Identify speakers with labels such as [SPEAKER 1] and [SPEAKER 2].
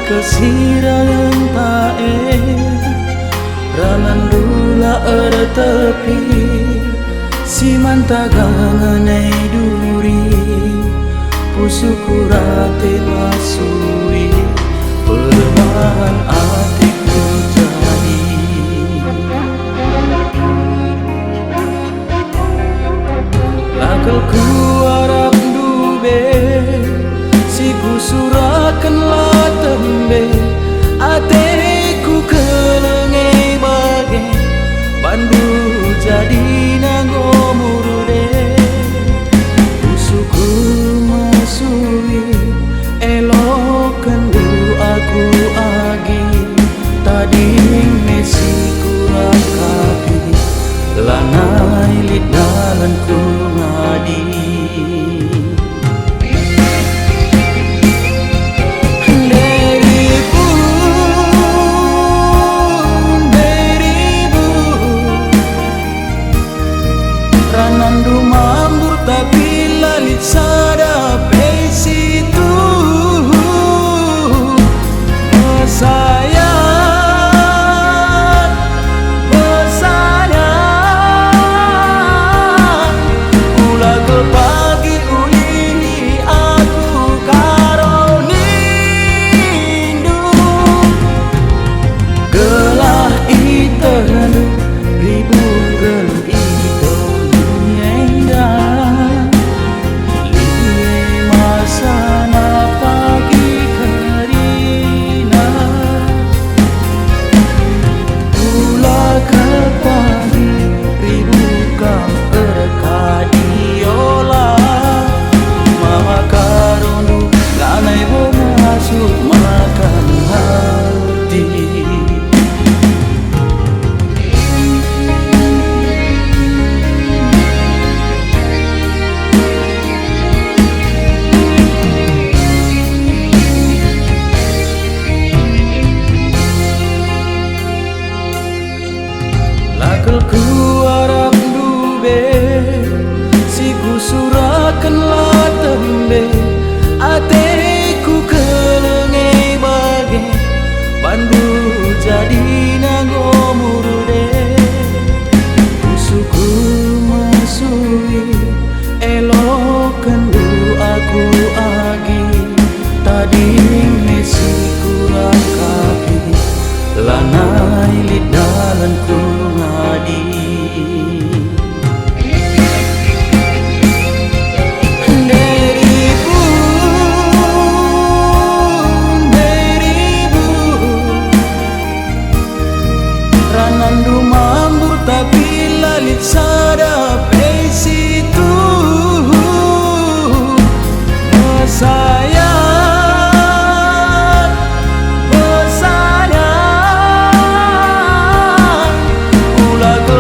[SPEAKER 1] Kesirayan tae ranandula tepi si mantaganganai duri pusukurate masui perlahan hatiku jadi lakelku harap dube si kusurakan lah tembe ateku kelenge bage bandu jadi nangomurde usuku masui elokan du aku agi tadi mesi kurang kaki lanai lidalan ku ngadi ranandu mambur tapi lalit sada situ bersayang ulah ke pagi ulini aku karonindu gelah iteru ribu geluh ku harap dube si kusurakan lah tembe ateku kelenge bage bandu jadi nangomurde usuku masui elokan du aku agi tadi mesi kurang kaki lanai lidalan ku ngadi ranandu mambur tapi lalit sada situ bersayang bersayang ulah ke